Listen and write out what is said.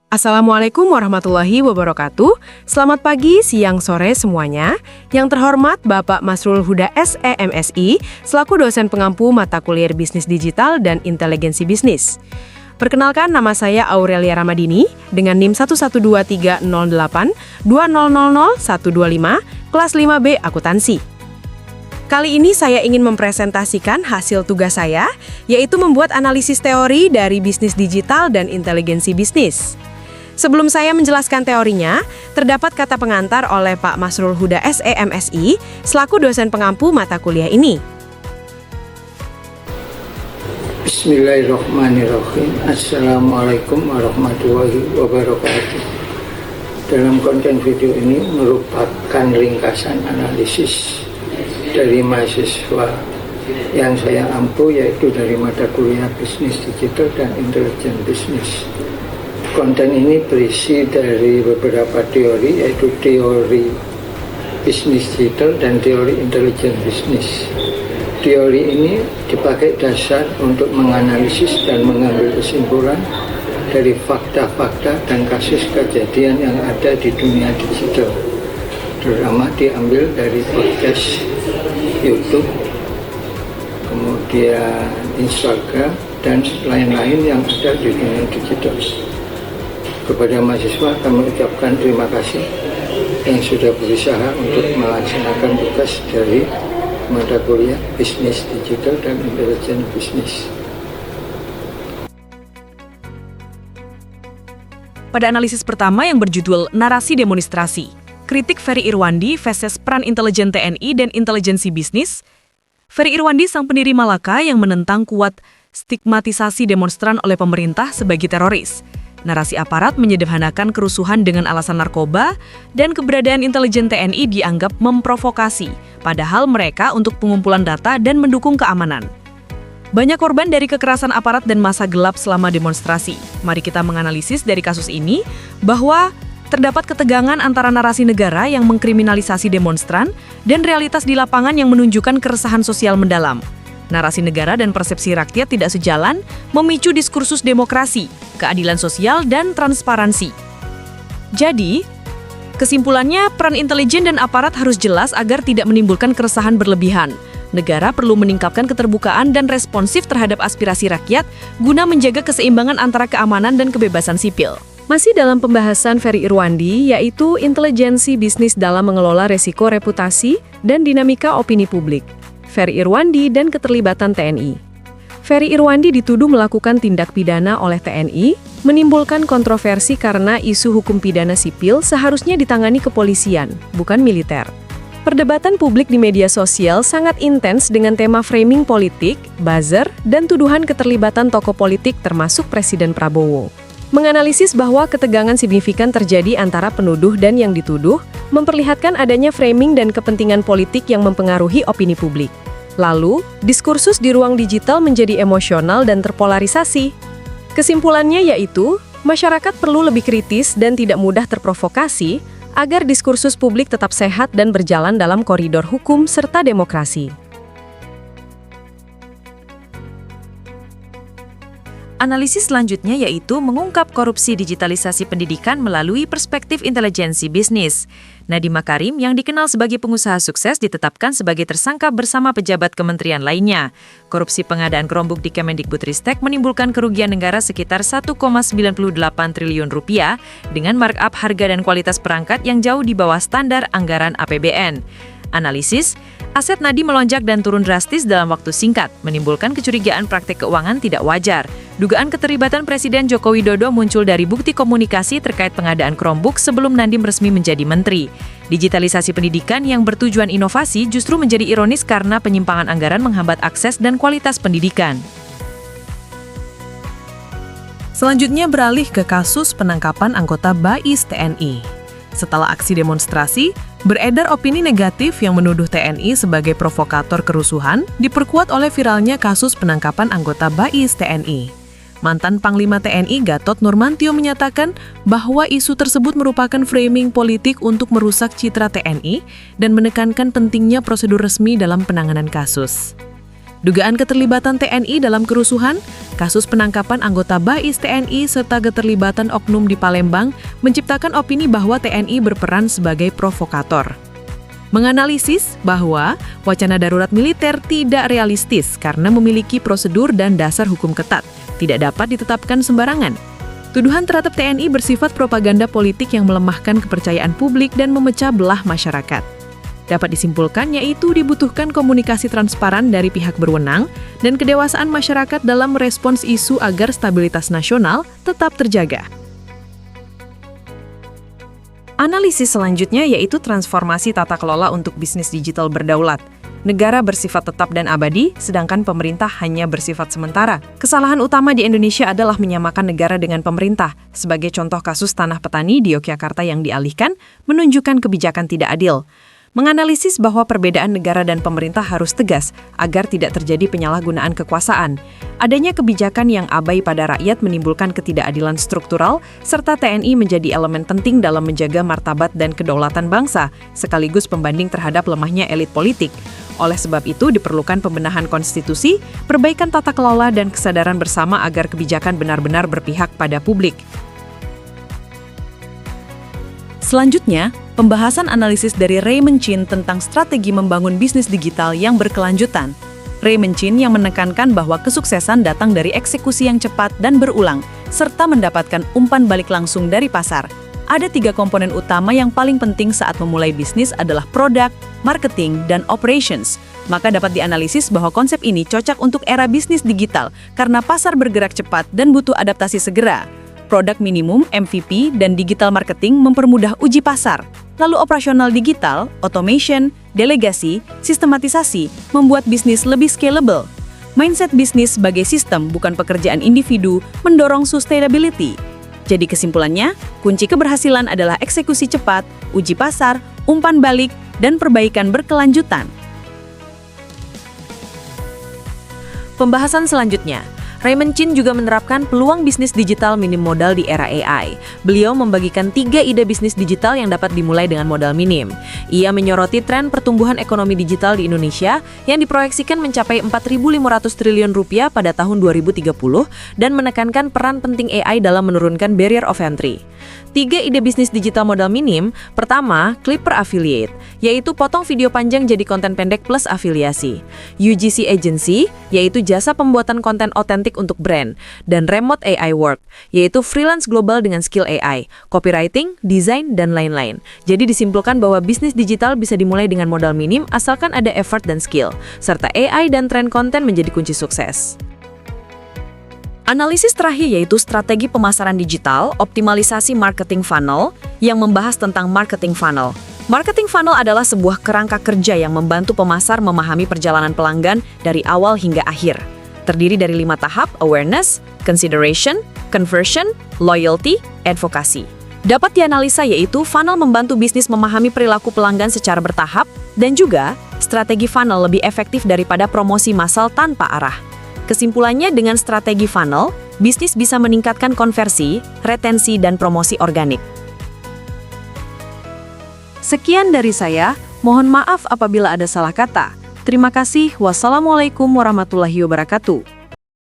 Assalamualaikum warahmatullahi wabarakatuh. Selamat pagi, siang, sore semuanya. Yang terhormat Bapak Masrul Huda SEMSI, selaku dosen pengampu mata kuliah Bisnis Digital dan Inteligensi Bisnis. Perkenalkan, nama saya Aurelia Ramadini dengan NIM 1123082000125, kelas 5B Akuntansi. Kali ini saya ingin mempresentasikan hasil tugas saya, yaitu membuat analisis teori dari bisnis digital dan inteligensi bisnis. Sebelum saya menjelaskan teorinya, terdapat kata pengantar oleh Pak Masrul Huda SEMSI selaku dosen pengampu mata kuliah ini. Bismillahirrahmanirrahim. Assalamualaikum warahmatullahi wabarakatuh. Dalam konten video ini merupakan ringkasan analisis dari mahasiswa yang saya ampu, yaitu dari mata kuliah Bisnis Digital dan Intelijen Bisnis. Konten ini berisi dari beberapa teori, yaitu teori bisnis digital dan teori intelijen bisnis. Teori ini dipakai dasar untuk menganalisis dan mengambil kesimpulan dari fakta-fakta dan kasus kejadian yang ada di dunia digital, terutama diambil dari podcast, YouTube, kemudian Instagram, dan lain-lain yang ada di dunia digital. Kepada mahasiswa kami ucapkan terima kasih yang sudah berusaha untuk melaksanakan tugas dari mata kuliah Bisnis Digital dan Intelijen Bisnis. Pada analisis pertama yang berjudul Narasi Demonstrasi, kritik Ferry Irwandi versus peran intelijen TNI dan intelijensi bisnis, Ferry Irwandi sang pendiri Malaka yang menentang kuat stigmatisasi demonstran oleh pemerintah sebagai teroris. Narasi aparat menyederhanakan kerusuhan dengan alasan narkoba, dan keberadaan intelijen TNI dianggap memprovokasi, padahal mereka untuk pengumpulan data dan mendukung keamanan. Banyak korban dari kekerasan aparat dan masa gelap selama demonstrasi. Mari kita menganalisis dari kasus ini bahwa terdapat ketegangan antara narasi negara yang mengkriminalisasi demonstran dan realitas di lapangan yang menunjukkan keresahan sosial mendalam. Narasi negara dan persepsi rakyat tidak sejalan, memicu diskursus demokrasi, keadilan sosial, dan transparansi. Jadi, kesimpulannya peran intelijen dan aparat harus jelas agar tidak menimbulkan keresahan berlebihan. Negara perlu meningkatkan keterbukaan dan responsif terhadap aspirasi rakyat guna menjaga keseimbangan antara keamanan dan kebebasan sipil. Masih dalam pembahasan Ferry Irwandi, yaitu intelijensi bisnis dalam mengelola resiko reputasi dan dinamika opini publik. Ferry Irwandi dan keterlibatan TNI. Ferry Irwandi dituduh melakukan tindak pidana oleh TNI, menimbulkan kontroversi karena isu hukum pidana sipil seharusnya ditangani kepolisian, bukan militer. Perdebatan publik di media sosial sangat intens dengan tema framing politik, buzzer, dan tuduhan keterlibatan tokoh politik termasuk Presiden Prabowo. Menganalisis bahwa ketegangan signifikan terjadi antara penuduh dan yang dituduh, memperlihatkan adanya framing dan kepentingan politik yang mempengaruhi opini publik. Lalu, diskursus di ruang digital menjadi emosional dan terpolarisasi. Kesimpulannya yaitu, masyarakat perlu lebih kritis dan tidak mudah terprovokasi agar diskursus publik tetap sehat dan berjalan dalam koridor hukum serta demokrasi. Analisis selanjutnya yaitu mengungkap korupsi digitalisasi pendidikan melalui perspektif intelijensi bisnis. Nadiem Makarim yang dikenal sebagai pengusaha sukses ditetapkan sebagai tersangka bersama pejabat kementerian lainnya. Korupsi pengadaan Chromebook di Kemendikbudristek menimbulkan kerugian negara sekitar 1,98 triliun rupiah dengan markup harga dan kualitas perangkat yang jauh di bawah standar anggaran APBN. Analisis, aset Nadiem melonjak dan turun drastis dalam waktu singkat, menimbulkan kecurigaan praktik keuangan tidak wajar. Dugaan keterlibatan Presiden Joko Widodo muncul dari bukti komunikasi terkait pengadaan Chromebook sebelum Nadiem resmi menjadi menteri. Digitalisasi pendidikan yang bertujuan inovasi justru menjadi ironis karena penyimpangan anggaran menghambat akses dan kualitas pendidikan. Selanjutnya beralih ke kasus penangkapan anggota BAIS TNI. Setelah aksi demonstrasi, beredar opini negatif yang menuduh TNI sebagai provokator kerusuhan, diperkuat oleh viralnya kasus penangkapan anggota BAIS TNI. Mantan Panglima TNI Gatot Nurmantio menyatakan bahwa isu tersebut merupakan framing politik untuk merusak citra TNI dan menekankan pentingnya prosedur resmi dalam penanganan kasus. dugaan keterlibatan TNI dalam kerusuhan, kasus penangkapan anggota BAIS TNI serta keterlibatan oknum di Palembang menciptakan opini bahwa TNI berperan sebagai provokator. Menganalisis bahwa wacana darurat militer tidak realistis karena memiliki prosedur dan dasar hukum ketat, tidak dapat ditetapkan sembarangan. Tuduhan terhadap TNI bersifat propaganda politik yang melemahkan kepercayaan publik dan memecah belah masyarakat. Dapat disimpulkan yaitu dibutuhkan komunikasi transparan dari pihak berwenang dan kedewasaan masyarakat dalam merespons isu agar stabilitas nasional tetap terjaga. Analisis selanjutnya yaitu transformasi tata kelola untuk bisnis digital berdaulat. Negara bersifat tetap dan abadi, sedangkan pemerintah hanya bersifat sementara. Kesalahan utama di Indonesia adalah menyamakan negara dengan pemerintah. Sebagai contoh kasus tanah petani di Yogyakarta yang dialihkan, menunjukkan kebijakan tidak adil. Menganalisis bahwa perbedaan negara dan pemerintah harus tegas agar tidak terjadi penyalahgunaan kekuasaan. Adanya kebijakan yang abai pada rakyat menimbulkan ketidakadilan struktural, serta TNI menjadi elemen penting dalam menjaga martabat dan kedaulatan bangsa, sekaligus pembanding terhadap lemahnya elit politik. Oleh sebab itu, diperlukan pembenahan konstitusi, perbaikan tata kelola, dan kesadaran bersama agar kebijakan benar-benar berpihak pada publik. Selanjutnya, pembahasan analisis dari Raymond Chin tentang strategi membangun bisnis digital yang berkelanjutan. Raymond Chin yang menekankan bahwa kesuksesan datang dari eksekusi yang cepat dan berulang, serta mendapatkan umpan balik langsung dari pasar. Ada 3 komponen utama yang paling penting saat memulai bisnis adalah produk, marketing, dan operations. Maka dapat dianalisis bahwa konsep ini cocok untuk era bisnis digital karena pasar bergerak cepat dan butuh adaptasi segera. Produk minimum, MVP, dan digital marketing mempermudah uji pasar. Lalu operasional digital, automation, delegasi, sistematisasi membuat bisnis lebih scalable. Mindset bisnis sebagai sistem bukan pekerjaan individu mendorong sustainability. Jadi kesimpulannya, kunci keberhasilan adalah eksekusi cepat, uji pasar, umpan balik, dan perbaikan berkelanjutan. Pembahasan selanjutnya, Raymond Chin juga menerapkan peluang bisnis digital minim modal di era AI. Beliau membagikan 3 ide bisnis digital yang dapat dimulai dengan modal minim. Ia menyoroti tren pertumbuhan ekonomi digital di Indonesia yang diproyeksikan mencapai 4.500 triliun rupiah pada tahun 2030 dan menekankan peran penting AI dalam menurunkan barrier of entry. 3 ide bisnis digital modal minim, pertama, Clipper Affiliate, yaitu potong video panjang jadi konten pendek plus afiliasi. UGC Agency, yaitu jasa pembuatan konten otentik untuk brand. Dan Remote AI Work, yaitu freelance global dengan skill AI, copywriting, desain, dan lain-lain. Jadi disimpulkan bahwa bisnis digital bisa dimulai dengan modal minim asalkan ada effort dan skill, serta AI dan tren konten menjadi kunci sukses. Analisis terakhir yaitu strategi pemasaran digital, optimalisasi marketing funnel, yang membahas tentang marketing funnel. Marketing funnel adalah sebuah kerangka kerja yang membantu pemasar memahami perjalanan pelanggan dari awal hingga akhir. Terdiri dari 5 tahap: awareness, consideration, conversion, loyalty, advocacy. Dapat dianalisa yaitu funnel membantu bisnis memahami perilaku pelanggan secara bertahap, dan juga strategi funnel lebih efektif daripada promosi massal tanpa arah. Kesimpulannya, dengan strategi funnel, bisnis bisa meningkatkan konversi, retensi, dan promosi organik. Sekian dari saya, mohon maaf apabila ada salah kata. Terima kasih, wassalamualaikum warahmatullahi wabarakatuh.